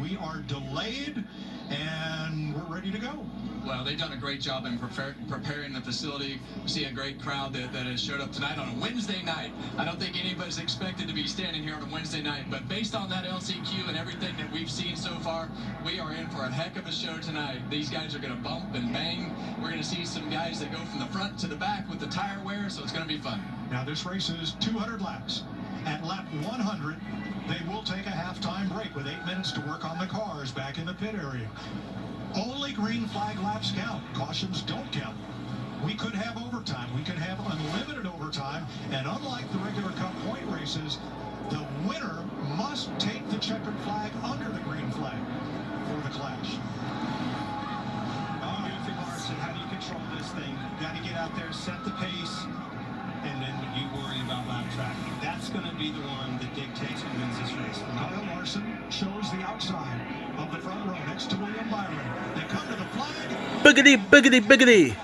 We are delayed, and we're ready to go. Well, they've done a great job in preparing the facility. We see a great crowd that has showed up tonight on a Wednesday night. I don't think anybody's expected to be standing here on a Wednesday night, but based on that LCQ and everything that we've seen so far, we are in for a heck of a show tonight. These guys are going to bump and bang. We're going to see some guys that go from the front to the back with the tire wear, so it's going to be fun. Now, this race is 200 laps. At lap 100, they will take a halftime break with 8 minutes to work on the cars back in the pit area. Only green flag laps count. Cautions don't count. We could have overtime. We could have unlimited overtime. And unlike the regular Cup point races, the winner must take the checkered flag under the green flag for the clash. Larson, how do you control this thing? You got to get out there, set the pace, and then you worry about lap traffic. That's going to be the one that dictates who wins this race. Kyle Larson shows the outside of the front row next to William Byron. They come to the flag. Biggity, biggity, biggity.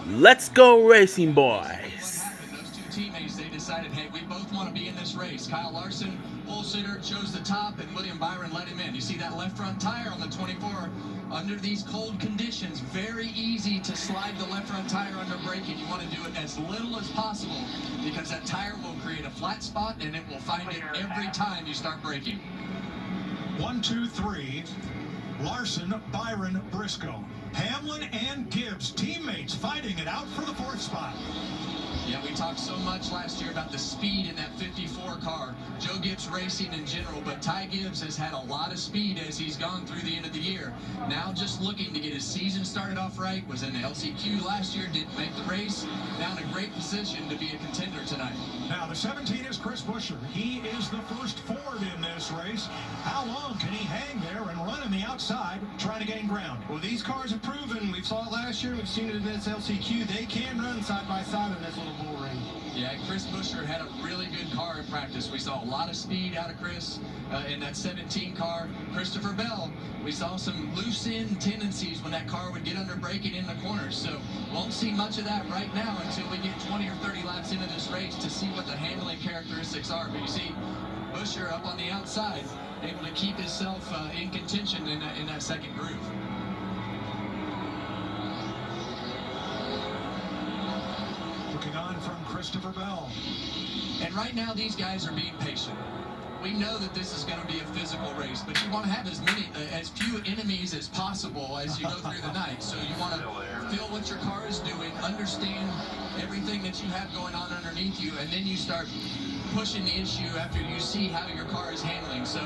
Let's go racing, boys. Those two teammates, they decided, hey, we both want to be in this race. Kyle Larson, pole sitter, chose the top, and William Byron let him in. You see that left front tire on the 24. Under these cold conditions, very easy to slide the left front tire under braking. You want to do it as little as possible because that tire will create a flat spot and it will find it every time you start braking. 1, 2, 3. Larson, Byron, Briscoe. Hamlin and Gibbs, teammates fighting it out for the 4th spot. Yeah, we talked so much last year about the speed in that 54 car. Joe Gibbs Racing in general, but Ty Gibbs has had a lot of speed as he's gone through the end of the year. Now just looking to get his season started off right, was in the LCQ last year, didn't make the race. Now in a great position to be a contender tonight. Now the 17 is Chris Buescher. He is the first Ford in this race. How long can he hang there and run in the outside trying to gain ground? Well, these cars have proven, we saw it last year, we've seen it in this LCQ, they can run side by side on this little bull ring. Yeah, Chris Buescher had a really good car in practice. We saw a lot of speed out of Chris in that 17 car. Christopher Bell, we saw some loose end tendencies when that car would get under braking in the corners. So won't see much of that right now until we get 20 or 30 laps into this race to see what the handling characteristics are. But you see Buescher up on the outside, able to keep himself in contention in that second groove. Looking on from Christopher Bell. And right now, these guys are being patient. We know that this is going to be a physical race, but you want to have as few enemies as possible as you go through the night. So you want to feel what your car is doing, understand everything that you have going on underneath you, and then you start pushing the issue after you see how your car is handling. So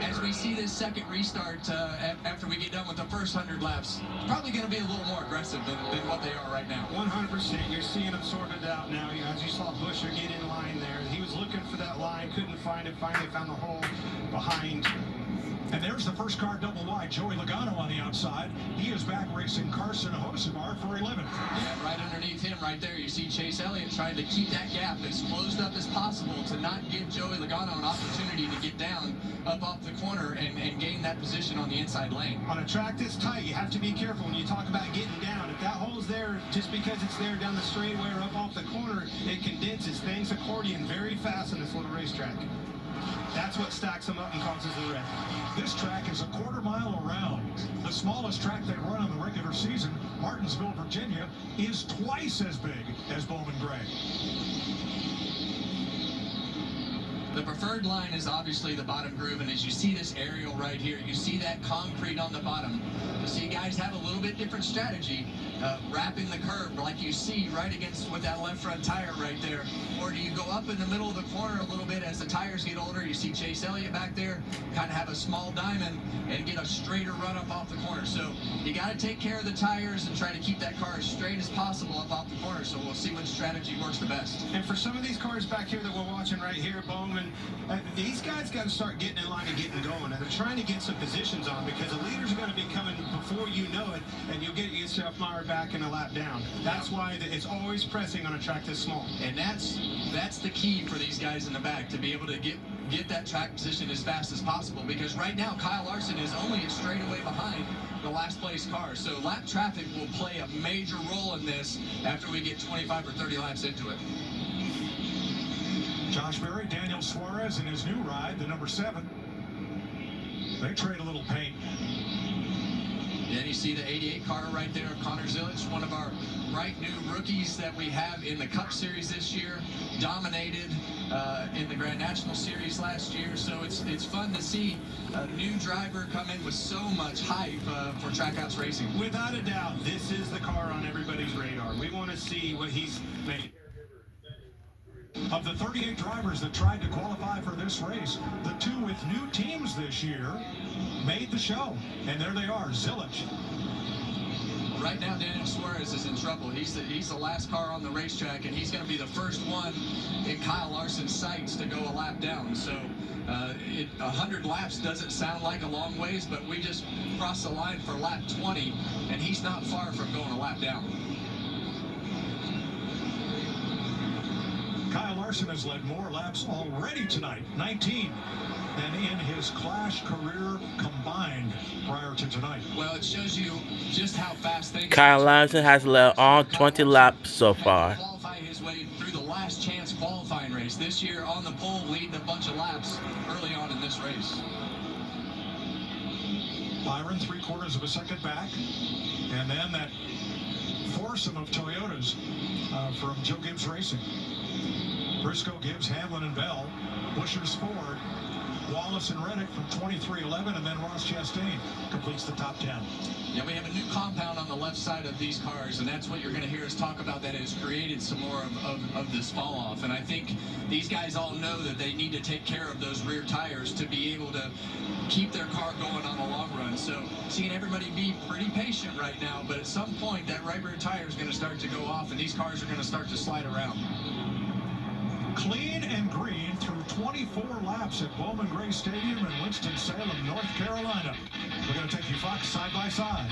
as we see this second restart after we get done with the first 100 laps, it's probably going to be a little more aggressive than what they are right now. 100%. You're seeing them sorted out now. As you saw Buescher get in line there, he was looking for that line, couldn't find it, finally found the hole behind. And there's the first car double wide, Joey Logano on the outside. He is back racing Carson Hocevar for 11th. Yeah, right underneath him right there, you see Chase Elliott trying to keep that gap as closed up as possible to not give Joey Logano an opportunity to get down up off the corner and gain that position on the inside lane. On a track this tight, you have to be careful when you talk about getting down. If that hole's there, just because it's there down the straightaway or up off the corner, it condenses things accordion very fast on this little racetrack. That's what stacks them up and causes the wreck. This track is a quarter-mile around. The smallest track they run on the regular season, Martinsville, Virginia, is twice as big as Bowman Gray. The preferred line is obviously the bottom groove, and as you see this aerial right here, you see that concrete on the bottom. You see guys have a little bit different strategy, wrapping the curb like you see right against with that left front tire right there. Or do you go up in the middle of the corner a little bit as the tires get older? You see Chase Elliott back there, kind of have a small diamond and get a straighter run up off the corner. So you got to take care of the tires and try to keep that car as straight as possible up off the corner. So we'll see which strategy works the best. And for some of these cars back here that we're watching right here, Bowman, these guys got to start getting in line and getting going. And they're trying to get some positions on because the leaders are going to be coming before you know it, and you'll get yourself mired back in a lap down. That's why it's always pressing on a track this small. And that's the key for these guys in the back, to be able to get that track position as fast as possible, because right now Kyle Larson is only a straightaway behind the last place car. So lap traffic will play a major role in this after we get 25 or 30 laps into it. Josh Berry, Daniel Suarez in his new ride, the number 7. They trade a little paint. And you see the 88 car right there of Connor Zilic, one of our bright new rookies that we have in the Cup Series this year, dominated in the Grand National Series last year. So it's fun to see a new driver come in with so much hype for Trackhouse Racing. Without a doubt, this is the car on everybody's radar. We want to see what he's made. Of the 38 drivers that tried to qualify for this race, the 2 with new teams this year made the show. And there they are, Zilic. Right now, Daniel Suarez is in trouble. He's the last car on the racetrack, and he's going to be the first one in Kyle Larson's sights to go a lap down. So 100 laps doesn't sound like a long ways, but we just crossed the line for lap 20, and he's not far from going a lap down. Kyle Larson has led more laps already tonight, 19, than in his Clash career combined prior to tonight. Well, it shows you just how fast things. Kyle Larson has led all 20 laps so far. Qualify his way through the last chance qualifying race this year on the pole, leading a bunch of laps early on in this race. Byron 3/4 of a second back, and then that foursome of Toyotas from Joe Gibbs Racing. Briscoe, Gibbs, Hamlin, and Bell. Bushers, Ford, Wallace and Reddick from 2311, and then Ross Chastain completes the top 10. Yeah, we have a new compound on the left side of these cars, and that's what you're going to hear us talk about that has created some more of this fall off. And I think these guys all know that they need to take care of those rear tires to be able to keep their car going on the long run. So seeing everybody be pretty patient right now, but at some point that right rear tire is going to start to go off, and these cars are going to start to slide around. Clean and green through 24 laps at Bowman Gray Stadium in Winston-Salem, North Carolina. We're going to take you, Fox, side by side.